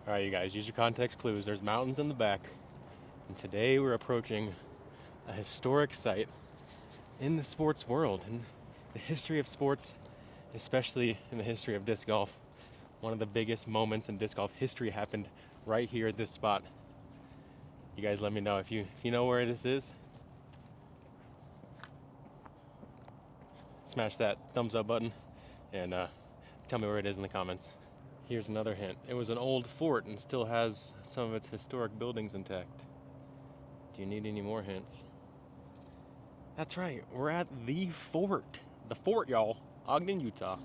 All right, you guys, use your context clues. There's mountains in the back, and today we're approaching a historic site in the sports world, in the history of sports, especially in the history of disc golf. One of the biggest moments in disc golf history happened right here at this spot. You guys let me know if you know where this is. Smash that thumbs up button and tell me where it is in the comments. Here's another hint. It was an old fort and still has some of its historic buildings intact. Do you need any more hints? That's right, we're at the fort. The fort, y'all. Ogden, Utah.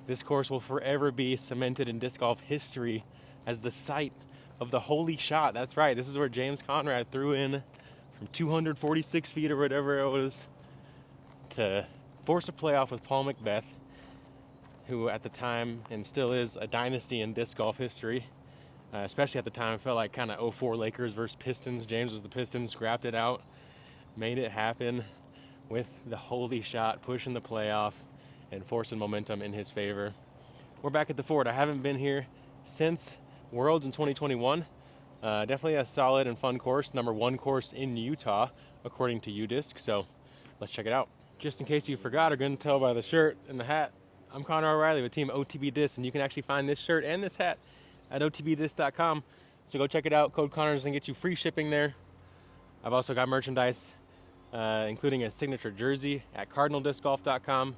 This course will forever be cemented in disc golf history as the site of the holy shot. That's right, this is where James Conrad threw in from 246 feet or whatever it was to force a playoff with Paul Macbeth, who at the time and still is a dynasty in disc golf history. Especially at the time, it felt like kind of 04 Lakers versus Pistons. James was the Pistons, scrapped it out, made it happen with the holy shot, pushing the playoff and forcing momentum in his favor. We're back at the fort. I haven't been here since Worlds in 2021. Definitely a solid and fun course. #1 course in Utah, according to UDisc. So let's check it out. Just in case you forgot or couldn't tell by the shirt and the hat, I'm Conrad O'Reilly with Team OTB Discs, and you can actually find this shirt and this hat at otbdiscs.com. So go check it out. Code Connors and get you free shipping there. I've also got merchandise, including a signature jersey at cardinaldiscgolf.com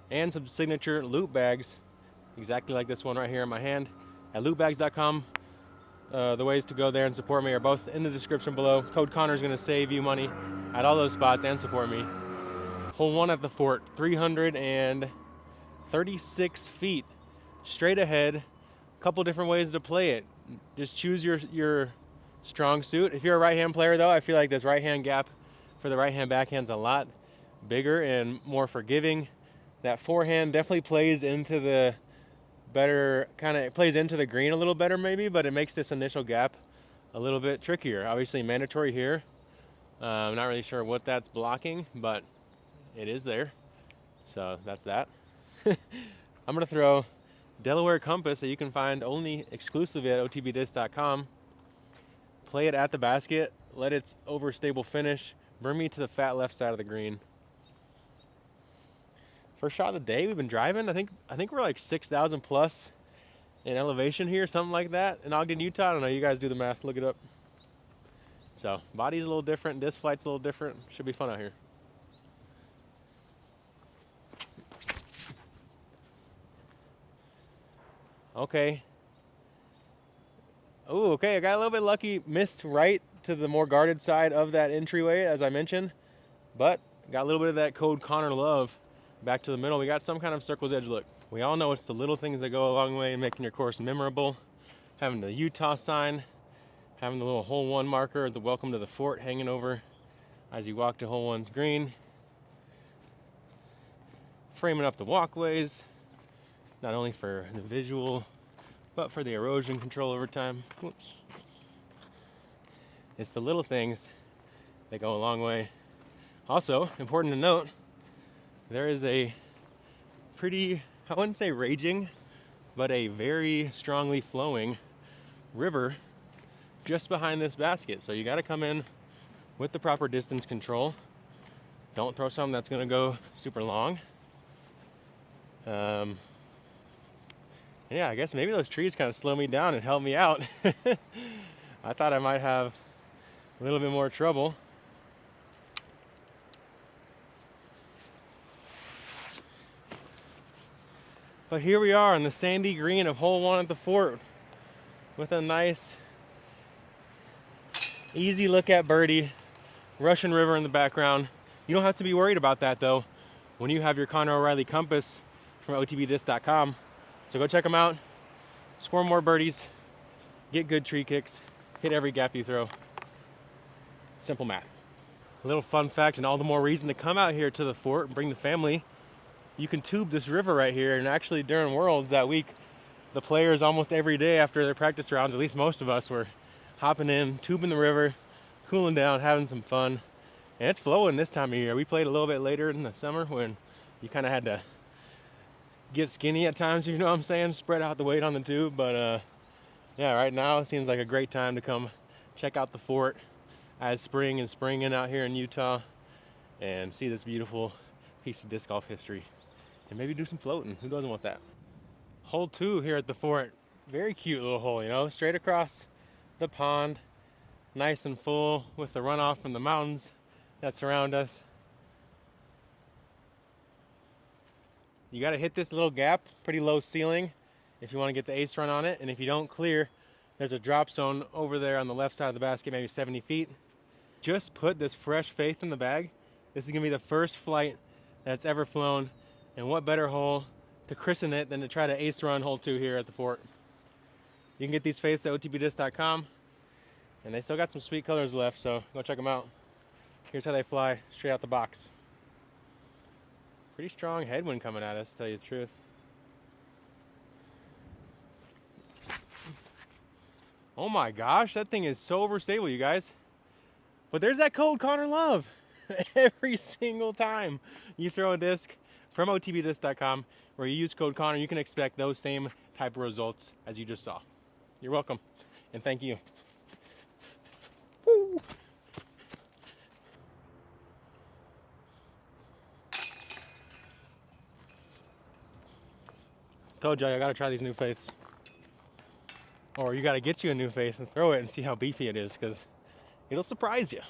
and some signature loot bags, exactly like this one right here in my hand, at lootbags.com. The ways to go there and support me are both in the description below. Code Connor is going to save you money at all those spots and support me. Hole 1 at the fort, 336 feet straight ahead. A couple different ways to play it. Just choose your strong suit. If you're a right-hand player though, I feel like this right-hand gap for the right-hand backhand's a lot bigger and more forgiving. That forehand definitely plays into the better, it plays into the green a little better maybe, but it makes this initial gap a little bit trickier. Obviously mandatory here. I'm not really sure what that's blocking, but it is there. So that's that. I'm gonna throw Delaware Compass that you can find only exclusively at otbdisc.com. Play it at the basket, let its overstable finish bring me to the fat left side of the green. First shot of the day. We've been driving. I think we're like 6,000 plus in elevation here, something like that, in Ogden, Utah. I don't know. You guys do the math. Look it up. So body's a little different. Disc flight's a little different. Should be fun out here. Okay. Oh, okay. I got a little bit lucky. Missed right to the more guarded side of that entryway, as I mentioned, but got a little bit of that Code Connor love. Back to the middle, we got some kind of circle's edge look. We all know it's the little things that go a long way in making your course memorable. Having the Utah sign, having the little hole 1 marker, the welcome to the fort hanging over as you walk to hole 1's green. Framing up the walkways, not only for the visual, but for the erosion control over time. Whoops. It's the little things that go a long way. Also, important to note, there is a pretty, I wouldn't say raging, but a very strongly flowing river just behind this basket. So you got to come in with the proper distance control. Don't throw something that's going to go super long. Yeah, I guess maybe those trees kind of slow me down and help me out. I thought I might have a little bit more trouble. But here we are on the sandy green of hole 1 at the fort with a nice, easy look at birdie, Russian River in the background. You don't have to be worried about that though when you have your Conrad O'Reilly compass from otbdisc.com. So go check them out, score more birdies, get good tree kicks, hit every gap you throw. Simple math. A little fun fact, and all the more reason to come out here to the fort and bring the family. You can tube this river right here, and actually during Worlds that week, the players almost every day after their practice rounds, at least most of us, were hopping in, tubing the river, cooling down, having some fun. And it's flowing this time of year. We played a little bit later in the summer when you kind of had to get skinny at times, you know what I'm saying, spread out the weight on the tube. But Yeah, right now it seems like a great time to come check out the fort as spring is springing out here in Utah and see this beautiful piece of disc golf history. And maybe do some floating. Who doesn't want that? Hole 2 here at the fort. Very cute little hole, you know, straight across the pond. Nice and full with the runoff from the mountains that surround us. You got to hit this little gap, pretty low ceiling, if you want to get the ace run on it. And if you don't clear, there's a drop zone over there on the left side of the basket, maybe 70 feet. Just put this fresh faith in the bag. This is going to be the first flight that's ever flown. And what better hole to christen it than to try to ace run hole 2 here at the fort. You can get these faiths at otbdiscs.com. And they still got some sweet colors left, so go check them out. Here's how they fly straight out the box. Pretty strong headwind coming at us, to tell you the truth. Oh my gosh, that thing is so overstable, you guys. But there's that code, Connor Love. Every single time you throw a disc from otbdiscs.com where you use code Connor, you can expect those same type of results as you just saw. You're welcome, and thank you. Woo. Told you I gotta try these new faiths. Or you gotta get you a new faith and throw it and see how beefy it is, because it'll surprise you.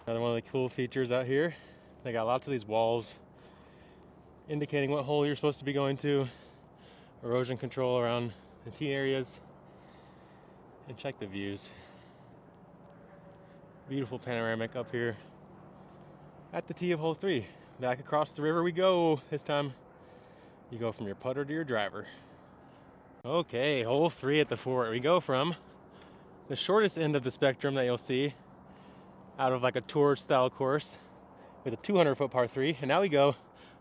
Another one of the cool features out here, they got lots of these walls indicating what hole you're supposed to be going to, erosion control around the tee areas, and check the views. Beautiful panoramic up here at the tee of hole 3. Back across the river we go. This time you go from your putter to your driver. Okay, hole 3 at the fort. We go from the shortest end of the spectrum that you'll see out of like a tour style course with a 200-foot par 3, and now we go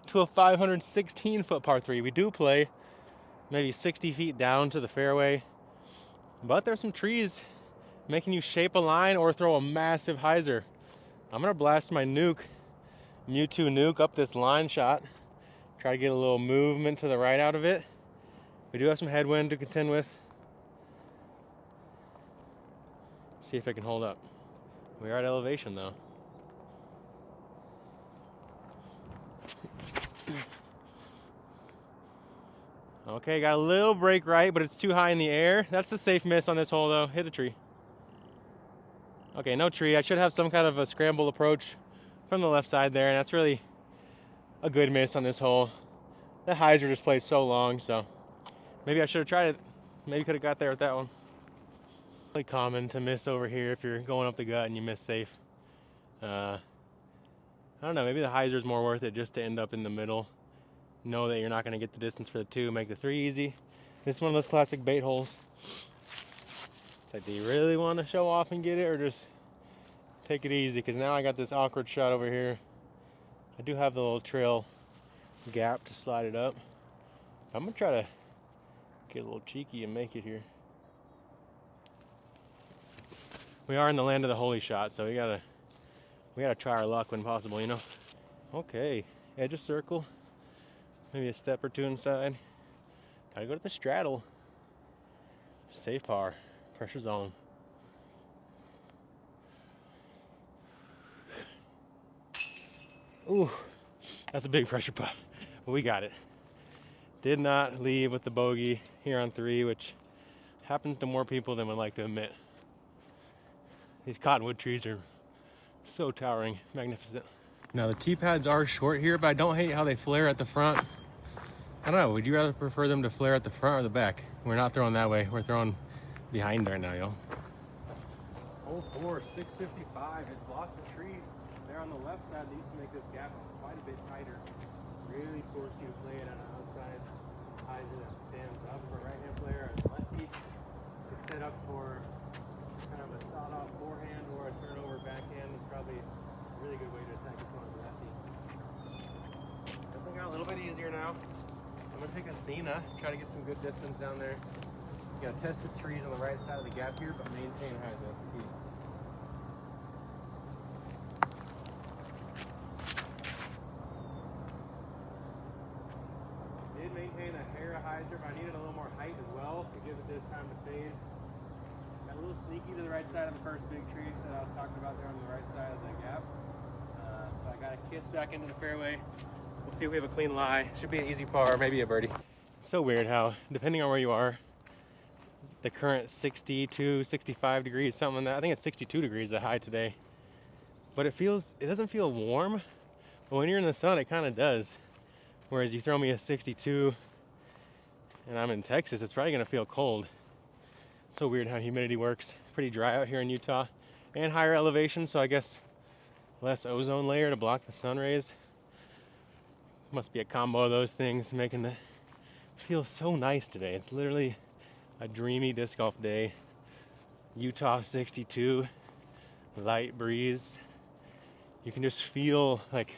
to a 516-foot par 3. We do play maybe 60 feet down to the fairway, but there's some trees making you shape a line or throw a massive hyzer. I'm gonna blast my Mewtwo nuke up this line shot, try to get a little movement to the right out of it. We do have some headwind to contend with. See if it can hold up. We are at elevation though. Okay, got a little break right, but it's too high in the air. That's the safe miss on this hole though. Hit a tree. Okay, no tree. I should have some kind of a scramble approach from the left side there, and that's really a good miss on this hole. The hyzer just plays so long, so maybe I should have tried it. Maybe could have got there with that one. Really common to miss over here if you're going up the gut and you miss safe. I don't know, maybe the hyzer is more worth it just to end up in the middle. Know that you're not going to get the distance for the 2, make the 3 easy. This is one of those classic bait holes. It's like, do you really want to show off and get it, or just take it easy? Because now I got this awkward shot over here. I do have the little trail gap to slide it up. I'm going to try to get a little cheeky and make it here. We are in the land of the holy shot, so we gotta try our luck when possible, you know. Okay, edge of circle, maybe a step or 2 inside. Gotta go to the straddle. Safe par, pressure's on. Ooh, that's a big pressure putt, but we got it. Did not leave with the bogey here on 3, which happens to more people than would like to admit. These cottonwood trees are so towering, magnificent. Now the tee pads are short here, but I don't hate how they flare at the front. I don't know, would you rather prefer them to flare at the front or the back? We're not throwing that way, we're throwing behind right now, y'all. Hole 4, 655, it's lost the tree. There on the left side, they used to make this gap quite a bit tighter. Really force you to play it on an outside hyzer that stands up for a right-hand player. As lefty, it's set up for kind of a sawed-off forehand or a turnover backhand. Is probably a really good way to attack this one as a lefty. Definitely got a little bit easier now. I'm gonna take a Athena, try to get some good distance down there. You gotta test the trees on the right side of the gap here, but maintain hyzer. That's the key. Did maintain a hair of hyzer, but I needed a little more height as well to give it this time to fade. right side of the first big tree that I was talking about there on the right side of the gap. But I got a kiss back into the fairway. We'll see if we have a clean lie. Should be an easy par, maybe a birdie. It's so weird how, depending on where you are, the current 62, 65 degrees, something like that. I think it's 62 degrees the high today. But it doesn't feel warm. But when you're in the sun, it kind of does. Whereas you throw me a 62 and I'm in Texas, it's probably gonna feel cold. It's so weird how humidity works. Pretty dry out here in Utah and higher elevation, so I guess less ozone layer to block the sun rays. Must be a combo of those things making it feel so nice today. It's literally a dreamy disc golf day. Utah 62, light breeze. You can just feel like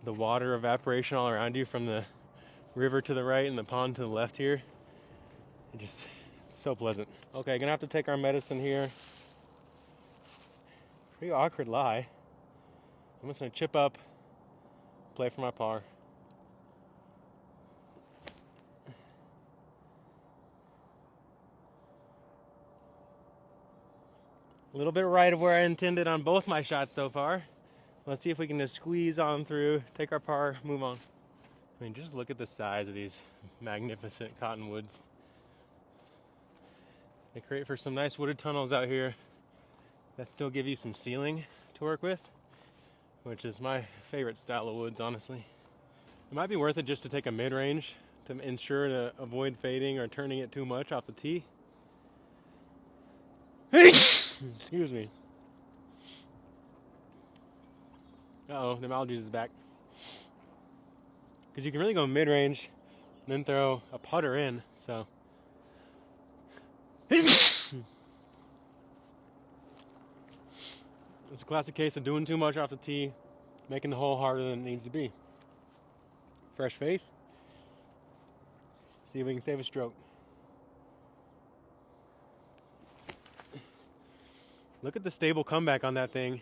the water evaporation all around you from the river to the right and the pond to the left here. It's so pleasant. Okay, gonna have to take our medicine here. Pretty awkward lie. I'm just gonna chip up, play for my par. A little bit right of where I intended on both my shots so far. Let's see if we can just squeeze on through, take our par, move on. I mean, just look at the size of these magnificent cottonwoods. They create for some nice wooded tunnels out here that still give you some ceiling to work with, which is my favorite style of woods, honestly. It might be worth it just to take a mid-range to ensure to avoid fading or turning it too much off the tee. Excuse me. Uh-oh, the Maldives is back. Because you can really go mid-range and then throw a putter in, so. It's a classic case of doing too much off the tee, making the hole harder than it needs to be. Fresh faith. See if we can save a stroke. Look at the stable comeback on that thing.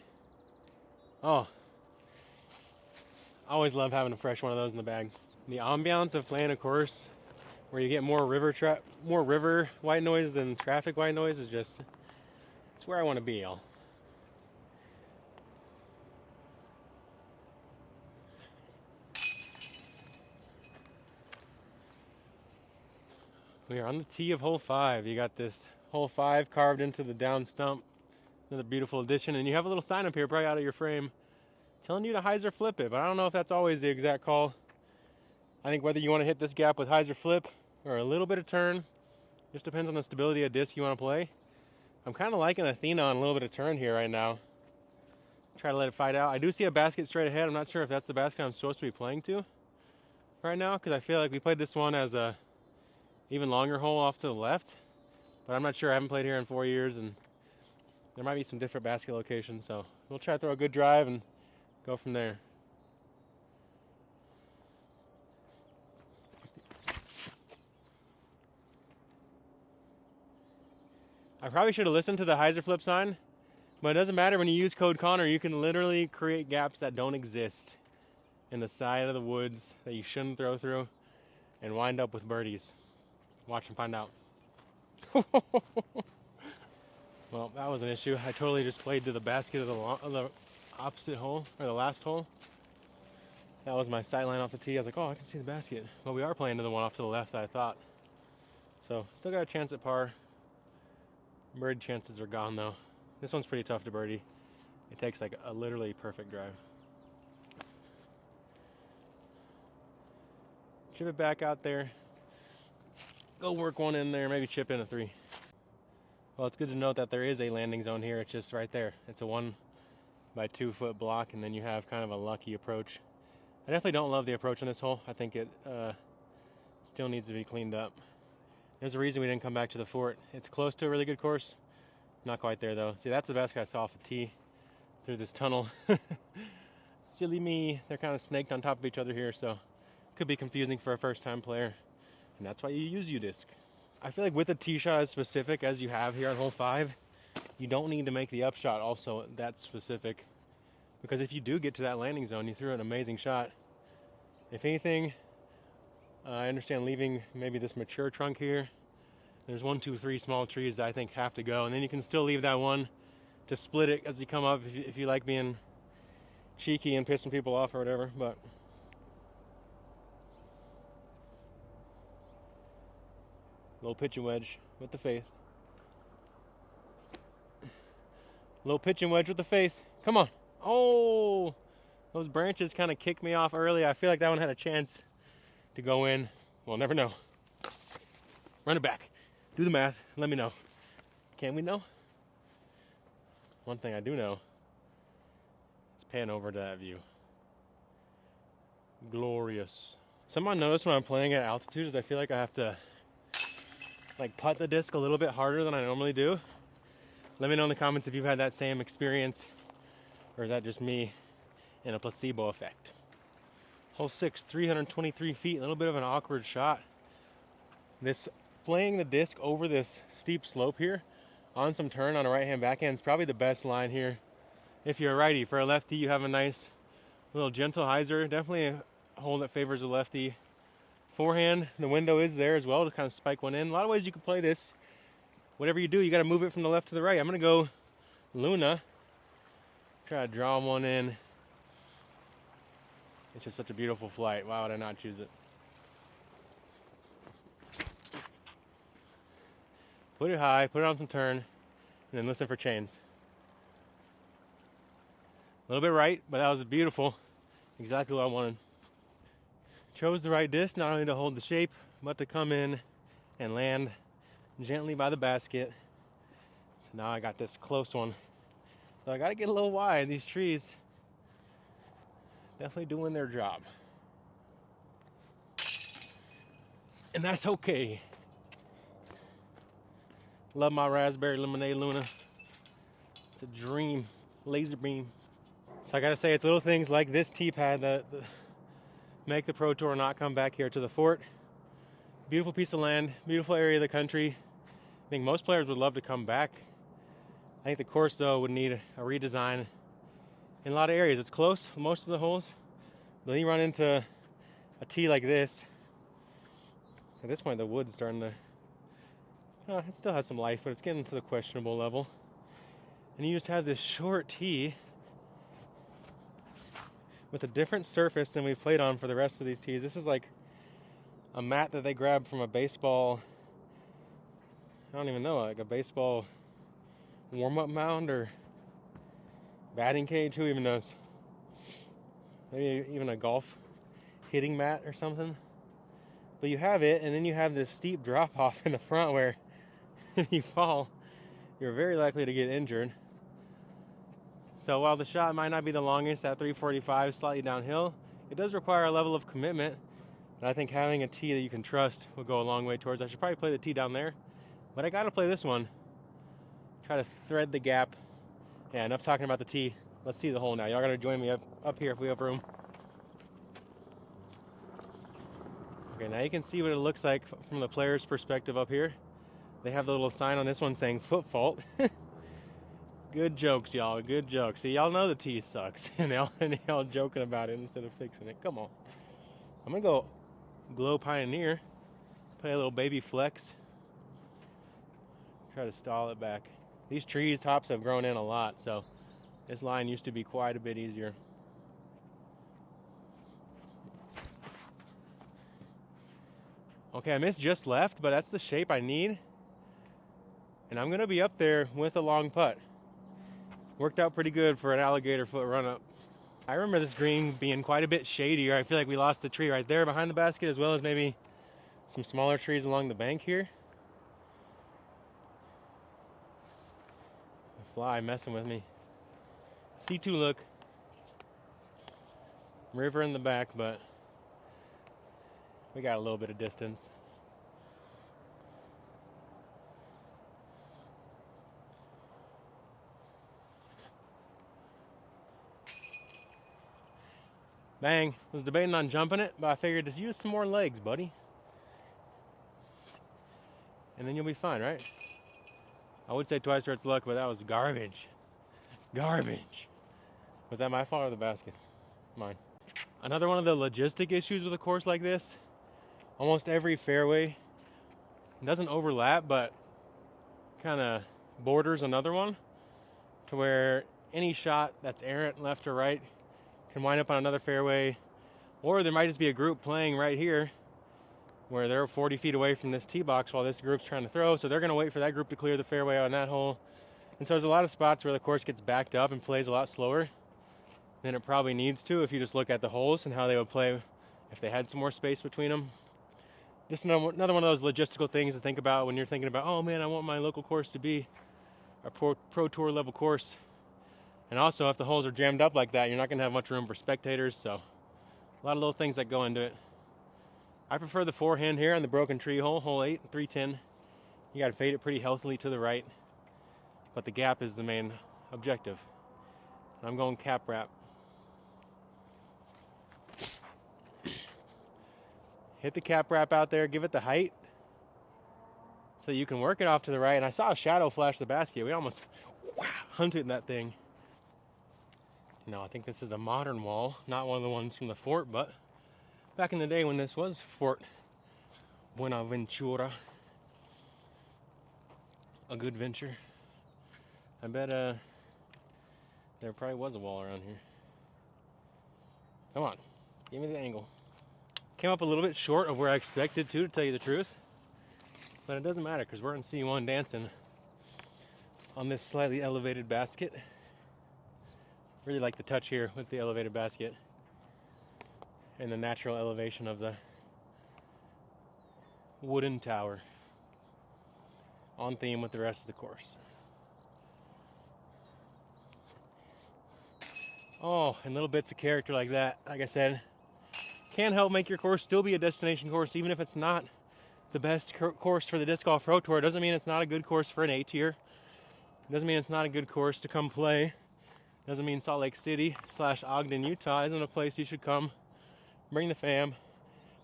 Oh. I always love having a fresh one of those in the bag. The ambiance of playing a course where you get more river white noise than traffic white noise is just, it's where I want to be, y'all. We are on the tee of hole 5. You got this hole 5 carved into the down stump. Another beautiful addition, and you have a little sign up here, probably out of your frame, telling you to hyzer flip it, but I don't know if that's always the exact call. I think whether you want to hit this gap with hyzer flip or a little bit of turn, just depends on the stability of disc you want to play. I'm kind of liking Athena on a little bit of turn here right now. Try to let it fight out. I do see a basket straight ahead. I'm not sure if that's the basket I'm supposed to be playing to right now, because I feel like we played this one as a even longer hole off to the left, but I'm not sure. I haven't played here in 4 years, and there might be some different basket locations, so we'll try to throw a good drive and go from there. I probably should have listened to the hyzer flip sign, but it doesn't matter. When you use code Connor, you can literally create gaps that don't exist in the side of the woods that you shouldn't throw through and wind up with birdies. Watch and find out. Well, that was an issue. I totally just played to the basket of the opposite hole, or the last hole. That was my sight line off the tee. I was like, oh, I can see the basket. But we are playing to the one off to the left that I thought. So, still got a chance at par. Birdie chances are gone, though. This one's pretty tough to birdie. It takes like a literally perfect drive. Chip it back out there. Go work one in there, maybe chip in a 3. Well, it's good to note that there is a landing zone here. It's just right there. It's a 1 by 2 foot block, and then you have kind of a lucky approach. I definitely don't love the approach on this hole. I think it still needs to be cleaned up. There's a reason we didn't come back to the fort. It's close to a really good course. Not quite there, though. See, that's the basket I saw off the tee through this tunnel. Silly me. They're kind of snaked on top of each other here, so could be confusing for a first-time player. And that's why you use U-disc. I feel like with a tee shot as specific as you have here on hole 5, you don't need to make the upshot also that specific. Because if you do get to that landing zone, you threw an amazing shot. If anything, I understand leaving maybe this mature trunk here There's 1, 2, 3 small trees that I think have to go, and then you can still leave that one to split it as you come up if you like being cheeky and pissing people off or whatever. But little pitching wedge with the faith. Little pitching wedge with the faith. Come on. Oh, those branches kind of kicked me off early. I feel like that one had a chance to go in. We'll never know. Run it back. Do the math. Let me know. Can we know? One thing I do know. Let's pan over to that view. Glorious. Something I notice when I'm playing at altitude is I feel like I have to like putt the disc a little bit harder than I normally do. Let me know in the comments if you've had that same experience, or is that just me and a placebo effect. Hole 6, 323 feet, a little bit of an awkward shot. This playing the disc over this steep slope here on some turn on a right hand backhand is probably the best line here. If you're a righty, for a lefty, you have a nice little gentle hyzer. Definitely a hole that favors a lefty. Forehand, the window is there as well to kind of spike one in. A lot of ways you can play this. Whatever you do, you got to move it from the left to the right. I'm going to go Luna. Try to draw one in. It's just such a beautiful flight. Why would I not choose it? Put it high, put it on some turn, and then listen for chains. A little bit right, but that was beautiful. Exactly what I wanted. Chose the right disc, not only to hold the shape, but to come in and land gently by the basket. So now I got this close one. So I gotta get a little wide. These trees definitely doing their job. And that's okay. Love my raspberry lemonade Luna. It's a dream. Laser beam. So I gotta say, it's little things like this tee pad that make the Pro Tour not come back here to the fort. Beautiful piece of land, beautiful area of the country. I think most players would love to come back. I think the course, though, would need a redesign in a lot of areas. It's close, most of the holes. But then you run into a tee like this. At this point, the wood's starting to... it still has some life, but it's getting to the questionable level. And you just have this short tee with a different surface than we've played on for the rest of these tees. This is like a mat that they grabbed from a baseball... I don't even know, like a baseball warm-up mound or batting cage, who even knows? Maybe even a golf hitting mat or something. But you have it, and then you have this steep drop-off in the front where if you fall, you're very likely to get injured. So while the shot might not be the longest at 345, slightly downhill, it does require a level of commitment. And I think having a tee that you can trust will go a long way towards. I should probably play the tee down there, but I gotta play this one. Try to thread the gap. Yeah, enough talking about the tee. Let's see the hole now. Y'all gotta join me up here if we have room. Okay, now you can see what it looks like from the player's perspective up here. They have the little sign on this one saying foot fault. Good jokes, y'all. Good jokes. See, y'all know the tee sucks, and y'all joking about it instead of fixing it. Come on. I'm gonna go Glow Pioneer. Play a little baby flex. Try to stall it back. These trees tops have grown in a lot, so this line used to be quite a bit easier. Okay, I missed just left, but that's the shape I need. And I'm gonna be up there with a long putt. Worked out pretty good for an alligator foot run up. I remember this green being quite a bit shadier. I feel like we lost the tree right there behind the basket, as well as maybe some smaller trees along the bank here. The fly messing with me. C2 look. River in the back, but we got a little bit of distance. Bang. Was debating on jumping it, but I figured just use some more legs, buddy. And then you'll be fine, right? I would say twice or it's luck, but that was garbage. Garbage. Was that my fault or the basket? Mine. Another one of the logistic issues with a course like this, almost every fairway It doesn't overlap, but kind of borders another one, to where any shot that's errant left or right can wind up on another fairway. Or there might just be a group playing right here where they're 40 feet away from this tee box while this group's trying to throw, so they're going to wait for that group to clear the fairway on that hole. And so there's a lot of spots where the course gets backed up and plays a lot slower than it probably needs to if you just look at the holes and how they would play if they had some more space between them. Just another one of those logistical things to think about when you're thinking about, oh man, I want my local course to be a pro tour level course. And also, if the holes are jammed up like that, you're not going to have much room for spectators, so a lot of little things that go into it. I prefer the forehand here on the broken tree hole, hole 8, 310. You got to fade it pretty healthily to the right, but the gap is the main objective. And I'm going cap wrap. Hit the cap wrap out there, give it the height so you can work it off to the right. And I saw a shadow flash the basket. We almost hunted that thing. No, I think this is a modern wall, not one of the ones from the fort, but back in the day when this was Fort Buenaventura, a good venture. I bet there probably was a wall around here. Come on, give me the angle. Came up a little bit short of where I expected to tell you the truth. But it doesn't matter because we're in C1 dancing on this slightly elevated basket. Really like the touch here with the elevated basket and the natural elevation of the wooden tower, on theme with the rest of the course. Oh, and little bits of character like that, like I said, can help make your course still be a destination course, even if it's not the best course for the Disc Golf Pro Tour. It doesn't mean it's not a good course for an A tier. It doesn't mean it's not a good course to come play. It doesn't mean Salt Lake City / Ogden, Utah isn't a place you should come. Bring the fam,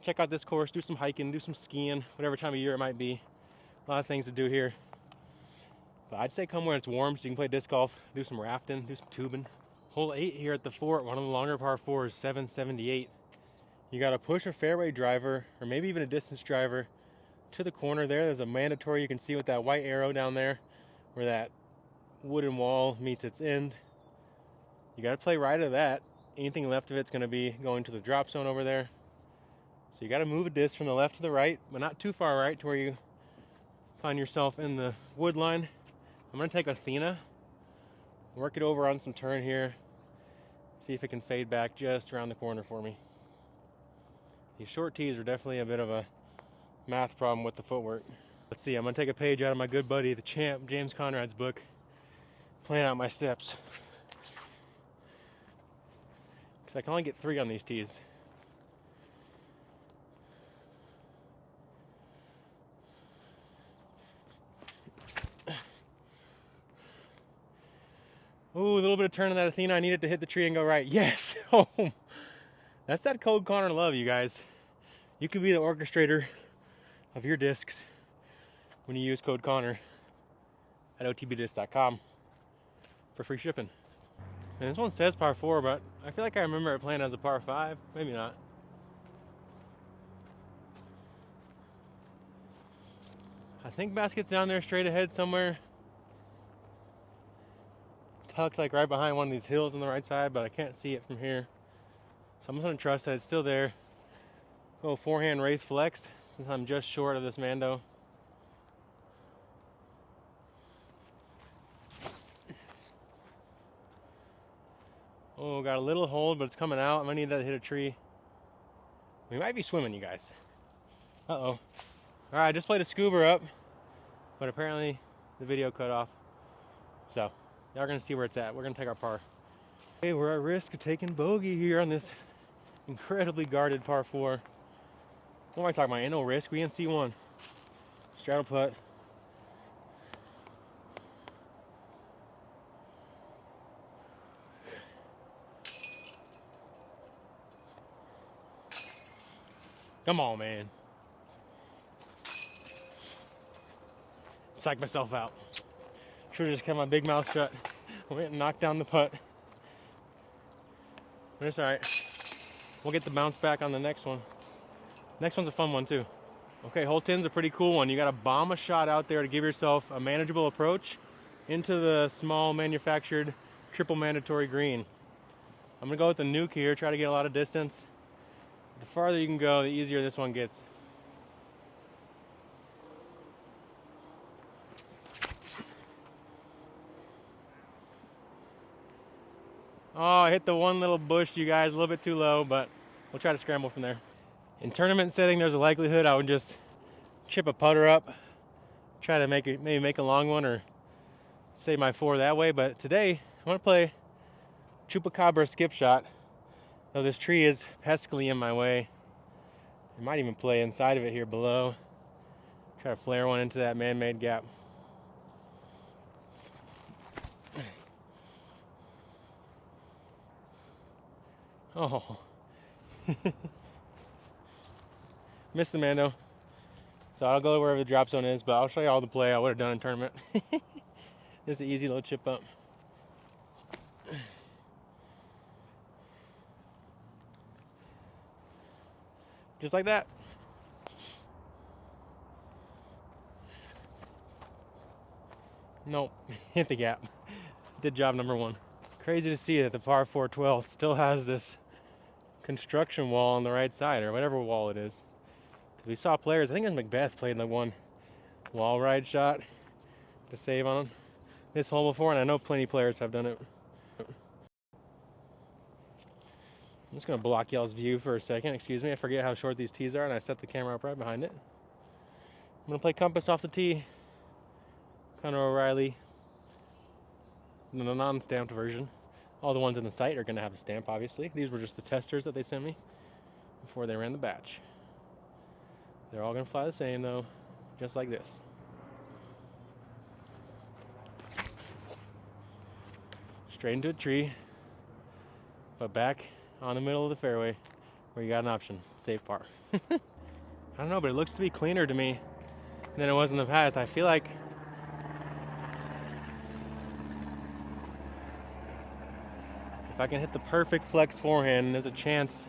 check out this course, do some hiking, do some skiing, whatever time of year it might be. A lot of things to do here. But I'd say come when it's warm so you can play disc golf, do some rafting, do some tubing. Hole 8 here at the fort, one of the longer par 4s, 778. You got to push a fairway driver, or maybe even a distance driver, to the corner there. There's a mandatory, you can see with that white arrow down there, where that wooden wall meets its end. You got to play right of that. Anything left of it's going to be going to the drop zone over there. So you got to move a disc from the left to the right, but not too far right to where you find yourself in the wood line. I'm going to take Athena, work it over on some turn here, see if it can fade back just around the corner for me. These short tees are definitely a bit of a math problem with the footwork. Let's see, I'm going to take a page out of my good buddy, the champ, James Conrad's book, plan out my steps. Because I can only get 3 on these tees. Ooh, a little bit of turn on that Athena. I needed to hit the tree and go right. Yes! Oh, that's that Code Connor love, you guys. You can be the orchestrator of your discs when you use Code Connor at otbdiscs.com for free shipping. And this one says par 4, but I feel like I remember it playing as a par 5. Maybe not. I think basket's down there straight ahead somewhere. Tucked like right behind one of these hills on the right side, but I can't see it from here. So I'm just going to trust that it's still there. Go forehand wraith flex since I'm just short of this Mando. Oh, got a little hold, but it's coming out. I might need that to hit a tree. We might be swimming, you guys. Uh-oh. All right, I just played a scuba up, but apparently the video cut off. So, y'all are going to see where it's at. We're going to take our par. Hey, we're at risk of taking bogey here on this incredibly guarded par 4. What am I talking about? Ain't no risk. We in C1. Straddle putt. Come on, man. Psych myself out. Should've just kept my big mouth shut. Went and knocked down the putt. But it's alright. We'll get the bounce back on the next one. Next one's a fun one too. Okay, hole 10's a pretty cool one. You gotta bomb a shot out there to give yourself a manageable approach into the small manufactured triple mandatory green. I'm gonna go with the nuke here, try to get a lot of distance. The farther you can go, the easier this one gets. Oh, I hit the one little bush, you guys, a little bit too low, but we'll try to scramble from there. In tournament setting, there's a likelihood I would just chip a putter up, try to maybe make a long one or save my 4 that way, but today I'm gonna play chupacabra skip shot. Though this tree is peskily in my way. I might even play inside of it here below. Try to flare one into that man-made gap. Oh. Missed the man though. So I'll go wherever the drop zone is, but I'll show you all the play I would have done in tournament. Just an easy little chip up. Just like that. Nope, hit the gap. Did job number 1. Crazy to see that the par 4 12 still has this construction wall on the right side, or whatever wall it is. We saw players, I think it was Macbeth, played the one wall ride shot to save on this hole before, and I know plenty of players have done it. I'm just gonna block y'all's view for a second. Excuse me, I forget how short these tees are, and I set the camera up right behind it. I'm gonna play compass off the tee. Conrad O'Reilly, the non-stamped version. All the ones in the site are gonna have a stamp, obviously. These were just the testers that they sent me before they ran the batch. They're all gonna fly the same though, just like this. Straight into a tree, but back on the middle of the fairway where you got an option, save par. I don't know, but it looks to be cleaner to me than it was in the past. I feel like if I can hit the perfect flex forehand, there's a chance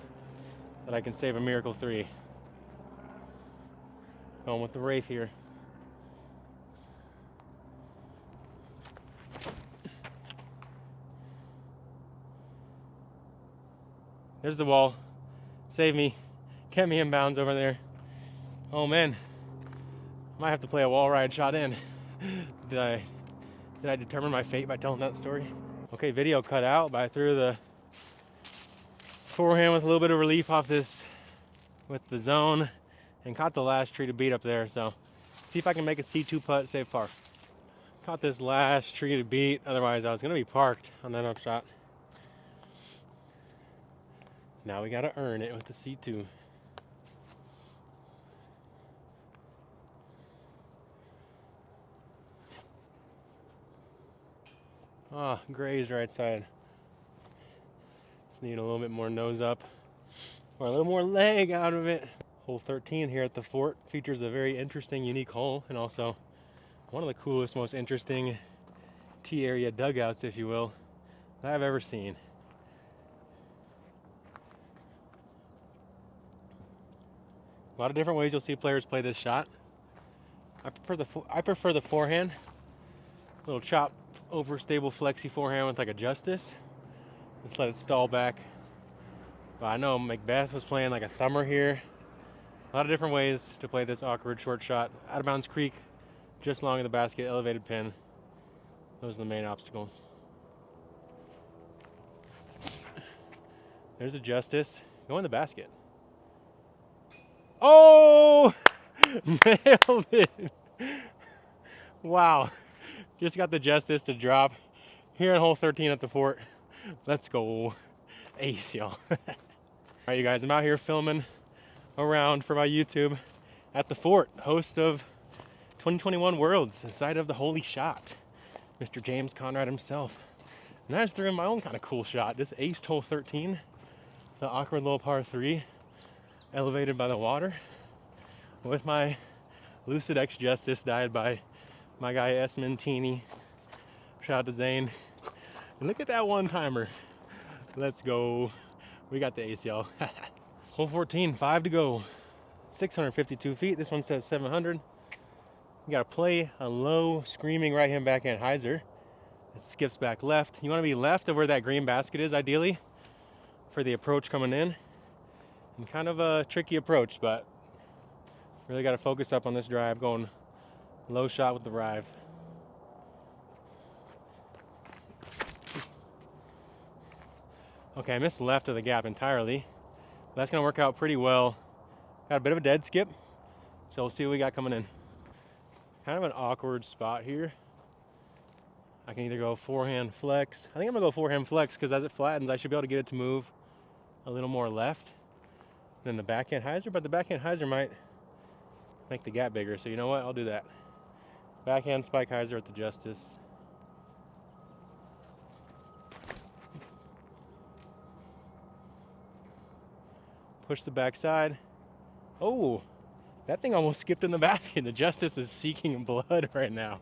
that I can save a miracle 3. Going with the Wraith here. There's the wall. Save me. Kept me in bounds over there. Oh man. Might have to play a wall ride shot in. Did I determine my fate by telling that story? Okay, video cut out, but I threw the forehand with a little bit of relief off this with the zone and caught the last tree to beat up there. So see if I can make a C2 putt, save par. Caught this last tree to beat, otherwise I was gonna be parked on that upshot. Now we gotta earn it with the C2. Ah, grazed right side. Just need a little bit more nose up, or a little more leg out of it. Hole 13 here at the fort features a very interesting, unique hole, and also one of the coolest, most interesting tee area dugouts, if you will, that I've ever seen. A lot of different ways you'll see players play this shot. I prefer the forehand, little chop over stable flexy forehand with like a justice. Just let it stall back. But I know Macbeth was playing like a thumber here. A lot of different ways to play this awkward short shot. Out of bounds creek, just long of the basket, elevated pin. Those are the main obstacles. There's a justice. Go in the basket. Oh! Nailed it! Wow. Just got the justice to drop here on hole 13 at the fort. Let's go. Ace, y'all. Alright, you guys, I'm out here filming around for my YouTube at the fort, host of 2021 Worlds, the site of the holy shot, Mr. James Conrad himself. And I just threw in my own kind of cool shot. Just aced hole 13, the awkward little par 3, elevated by the water, with my Lucid X Justice, died by my guy Esmentini. Shout out to Zane. And look at that one-timer. Let's go. We got the ace, y'all. Hole 14, 5 to go. 652 feet. This one says 700. You gotta play a low, screaming right-hand backhand hyzer. It skips back left. You wanna be left of where that green basket is, ideally, for the approach coming in. And kind of a tricky approach, but really gotta focus up on this drive, going low shot with the drive. Okay, I missed left of the gap entirely. That's gonna work out pretty well. Got a bit of a dead skip, so we'll see what we got coming in. Kind of an awkward spot here. I can either go forehand flex. I think I'm gonna go forehand flex because as it flattens, I should be able to get it to move a little more left than the backhand hyzer, but the backhand hyzer might make the gap bigger. So you know what, I'll do that. Backhand spike hyzer at the Justice. Push the backside. Oh, that thing almost skipped in the basket. The Justice is seeking blood right now.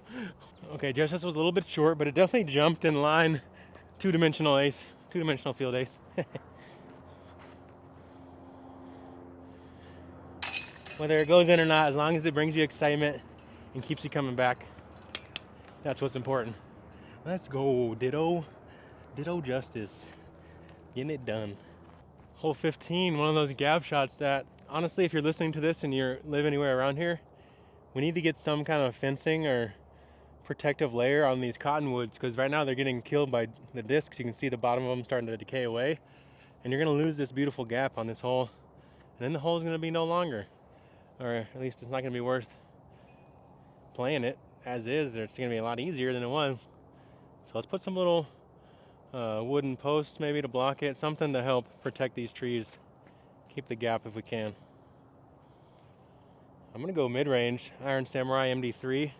Okay, Justice was a little bit short, but it definitely jumped in line. Two-dimensional ace, two-dimensional field ace. Whether it goes in or not, as long as it brings you excitement and keeps you coming back, that's what's important. Let's go, Ditto. Ditto Justice. Getting it done. Hole 15, one of those gap shots that, honestly, if you're listening to this and you live anywhere around here, we need to get some kind of fencing or protective layer on these cottonwoods, because right now they're getting killed by the discs. You can see the bottom of them starting to decay away, and you're going to lose this beautiful gap on this hole, and then the hole is going to be no longer, or at least it's not going to be worth playing it as is, or it's going to be a lot easier than it was. So let's put some little wooden posts maybe to block it, something to help protect these trees, keep the gap if we can. I'm gonna go mid-range, Iron Samurai MD3,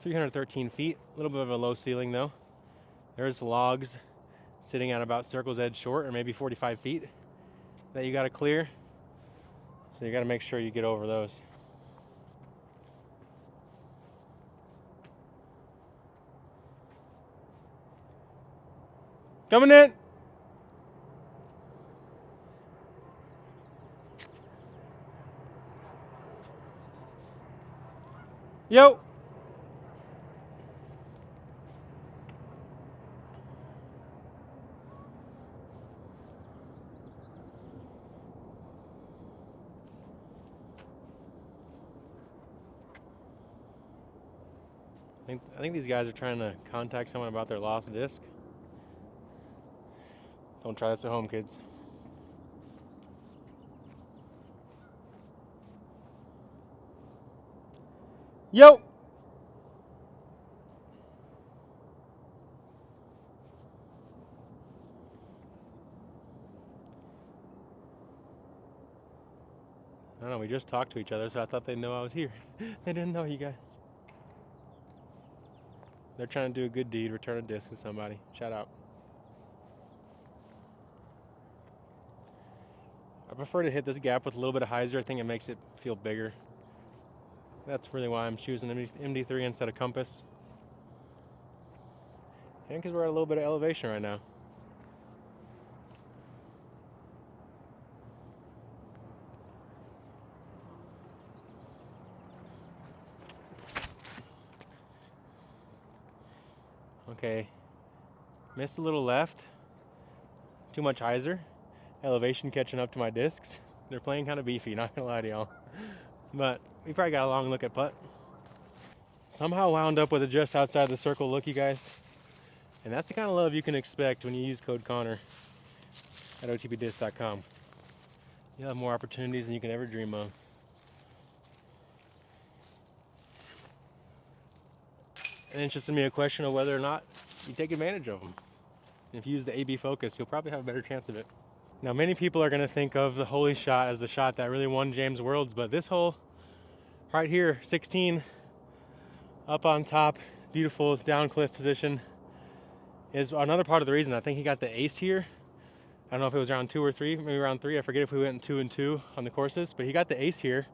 313 feet, a little bit of a low ceiling though. There's logs sitting at about circle's edge short, or maybe 45 feet that you gotta clear. So you gotta make sure you get over those. Coming in. Yo. I think these guys are trying to contact someone about their lost disc. Don't try this at home, kids. Yo! I don't know, we just talked to each other, so I thought they'd know I was here. They didn't know, you guys. They're trying to do a good deed, return a disc to somebody. Shout out. I prefer to hit this gap with a little bit of hyzer. I think it makes it feel bigger. That's really why I'm choosing MD3 instead of compass. And because we're at a little bit of elevation right now. Okay, missed a little left. Too much hyzer. Elevation catching up to my discs. They're playing kind of beefy, not gonna lie to y'all. But we probably got a long look at putt. Somehow wound up with it just outside the circle look, you guys. And that's the kind of love you can expect when you use code Connor at OTBDiscs.com. You'll have more opportunities than you can ever dream of. And it's just gonna be a question of whether or not you take advantage of them. And if you use the AB focus, you'll probably have a better chance of it. Now, many people are gonna think of the holy shot as the shot that really won James Worlds, but this hole right here, 16, up on top, beautiful down cliff position, is another part of the reason. I think he got the ace here. I don't know if it was round 2 or 3, maybe round 3. I forget if we went 2 and 2 on the courses, but he got the ace here,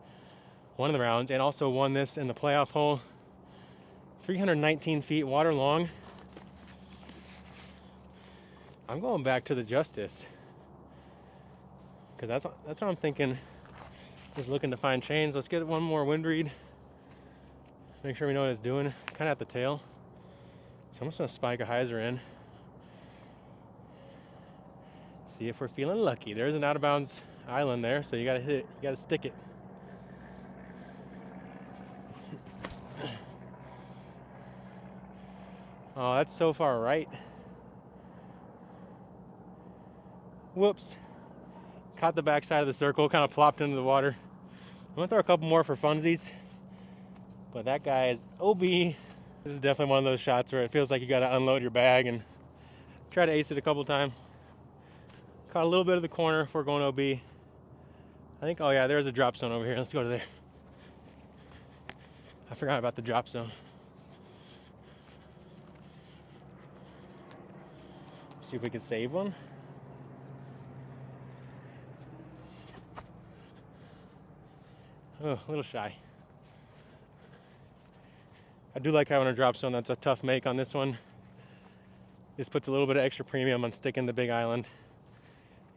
one of the rounds, and also won this in the playoff hole. 319 feet, water long. I'm going back to the Justice, because that's what I'm thinking Just looking to find chains. Let's get one more wind read. Make sure we know what it's doing. Kind of at the tail. So I'm just gonna spike a hyzer in. See if we're feeling lucky. There's an out of bounds island there, so you gotta hit it. You gotta stick it. Oh, that's so far right. Whoops. Caught the back side of the circle, kind of plopped into the water. I'm gonna throw a couple more for funsies. But that guy is OB. This is definitely one of those shots where it feels like you gotta unload your bag and try to ace it a couple times. Caught a little bit of the corner before going OB. I think, oh yeah, there's a drop zone over here. Let's go to there. I forgot about the drop zone. See if we can save one. Oh, a little shy. I do like having a drop zone. That's a tough make on this one. Just puts a little bit of extra premium on sticking the big island.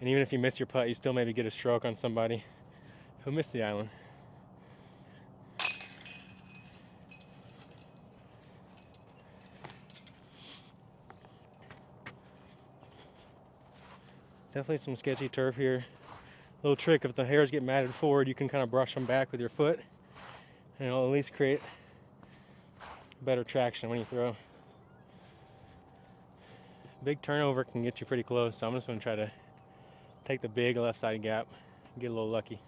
And even if you miss your putt, you still maybe get a stroke on somebody who missed the island. Definitely some sketchy turf here. Little trick, if the hairs get matted forward, you can kind of brush them back with your foot, and it'll at least create better traction when you throw. Big turnover can get you pretty close, so I'm just going to try to take the big left side gap and get a little lucky.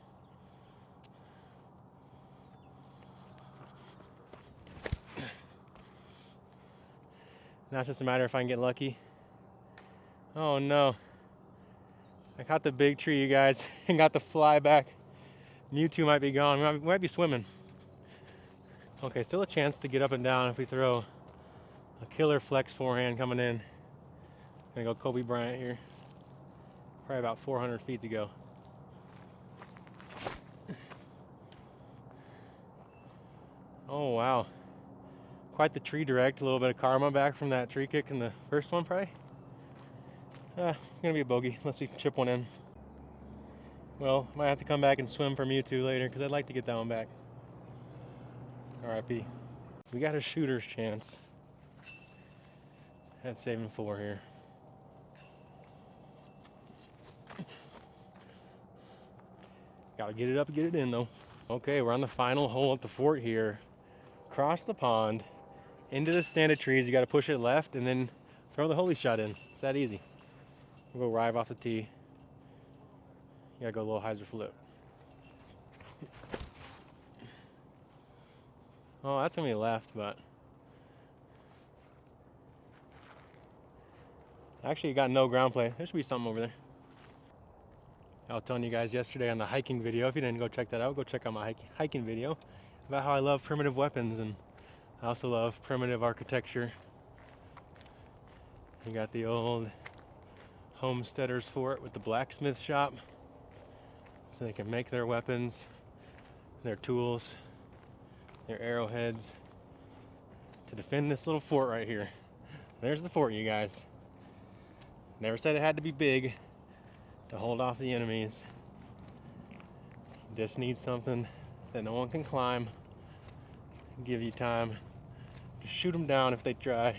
Now it's just a matter if I can get lucky. Oh no. I caught the big tree, you guys, and got the fly back. Mewtwo might be gone. We might be swimming. Okay, still a chance to get up and down if we throw a killer flex forehand coming in. Gonna go Kobe Bryant here. Probably about 400 feet to go. Oh wow. Quite the tree direct. A little bit of karma back from that tree kick in the first one, probably. Gonna be a bogey unless we chip one in. Well, might have to come back and swim for Mewtwo later because I'd like to get that one back. RIP. We got a shooter's chance at saving 4 here. Gotta get it up and get it in though. Okay, we're on the final hole at the fort here. Cross the pond, into the stand of trees. You gotta push it left and then throw the holy shot in. It's that easy. We'll go rive off the tee. You gotta go a little hyzer flip. Oh, that's gonna be left, but actually you got no ground play. There should be something over there. I was telling you guys yesterday on the hiking video. If you didn't go check that out, go check out my hiking video about how I love primitive weapons, and I also love primitive architecture. You got the old homesteaders fort with the blacksmith shop, so they can make their weapons, their tools, their arrowheads to defend this little fort right here. There's the fort, you guys. Never said it had to be big to hold off the enemies. You just need something that no one can climb, give you time to shoot them down if they try.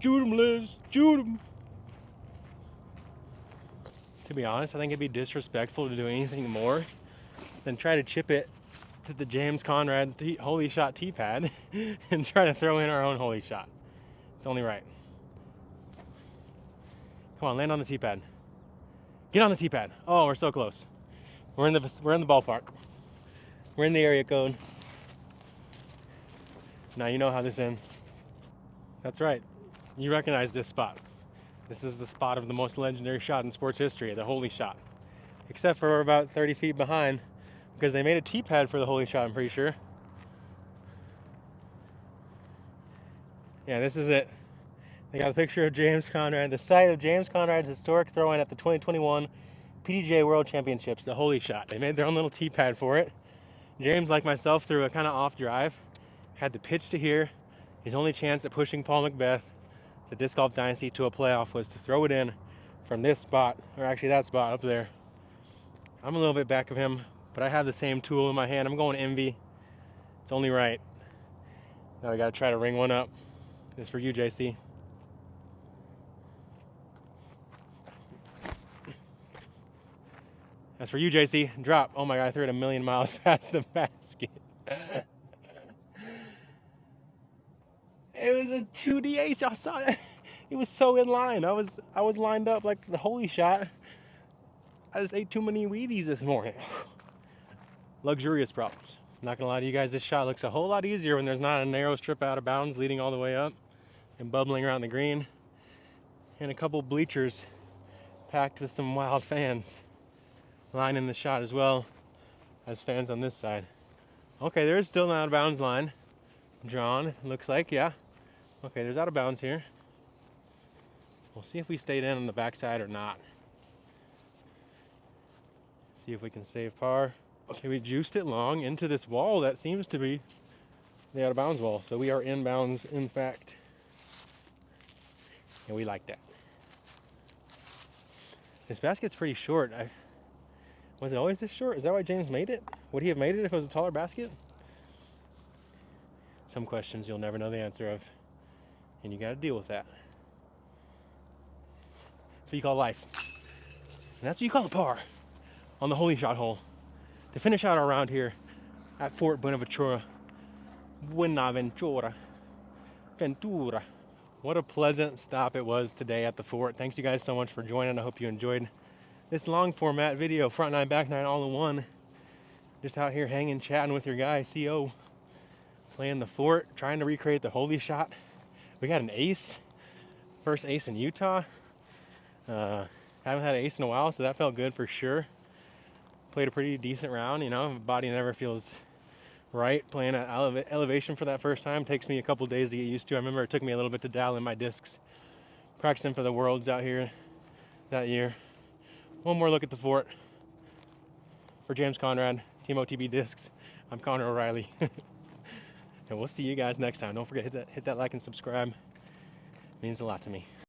Shoot them, Liz, shoot them. To be honest, I think it'd be disrespectful to do anything more than try to chip it to the James Conrad holy shot tee pad and try to throw in our own holy shot. It's only right. Come on, land on the tee pad. Get on the tee pad. Oh, we're so close. We're in the ballpark. We're in the area code. Now you know how this ends. That's right. You recognize this spot. This is the spot of the most legendary shot in sports history, the holy shot. Except for we're about 30 feet behind because they made a tee pad for the holy shot, I'm pretty sure. Yeah, this is it. They got a picture of James Conrad, the site of James Conrad's historic throw-in at the 2021 PDGA World Championships, the holy shot. They made their own little tee pad for it. James, like myself, threw a kind of off drive, had to pitch to here. His only chance at pushing Paul Macbeth, the Disc Golf Dynasty, to a playoff was to throw it in from this spot, or actually that spot up there. I'm a little bit back of him, but I have the same tool in my hand. I'm going envy. It's only right. Now I gotta try to ring one up. This is for you, JC. That's for you, JC. Drop. Oh my God, I threw it a million miles past the basket. It was a 2D ace. Y'all saw it. It was so in line. I was lined up like the holy shot. I just ate too many Wheaties this morning. Luxurious problems. Not gonna lie to you guys, this shot looks a whole lot easier when there's not a narrow strip out of bounds leading all the way up and bubbling around the green, and a couple bleachers packed with some wild fans lining the shot as well as fans on this side. Okay, there is still an out of bounds line drawn, looks like, yeah. Okay, there's out of bounds here. We'll see if we stayed in on the backside or not. See if we can save par. Okay, we juiced it long into this wall that seems to be the out of bounds wall. So we are in bounds, in fact. And we like that. This basket's pretty short. Was it always this short? Is that why James made it? Would he have made it if it was a taller basket? Some questions you'll never know the answer of. And you gotta deal with that. That's what you call life. And that's what you call a par on the holy shot hole. To finish out our round here at Fort Buenaventura. Ventura. What a pleasant stop it was today at the fort. Thanks you guys so much for joining. I hope you enjoyed this long format video, front nine, back nine, all in one. Just out here hanging, chatting with your guy, CO. Playing the fort, trying to recreate the holy shot. We got an ace. First ace in Utah. Haven't had an ace in a while, so that felt good for sure. Played a pretty decent round, you know. Body never feels right. Playing at elevation for that first time takes me a couple days to get used to. I remember it took me a little bit to dial in my discs. Practicing for the Worlds out here that year. One more look at the fort. For James Conrad, Team OTB Discs, I'm Connor O'Reilly. And we'll see you guys next time. Don't forget, hit that like and subscribe. It means a lot to me.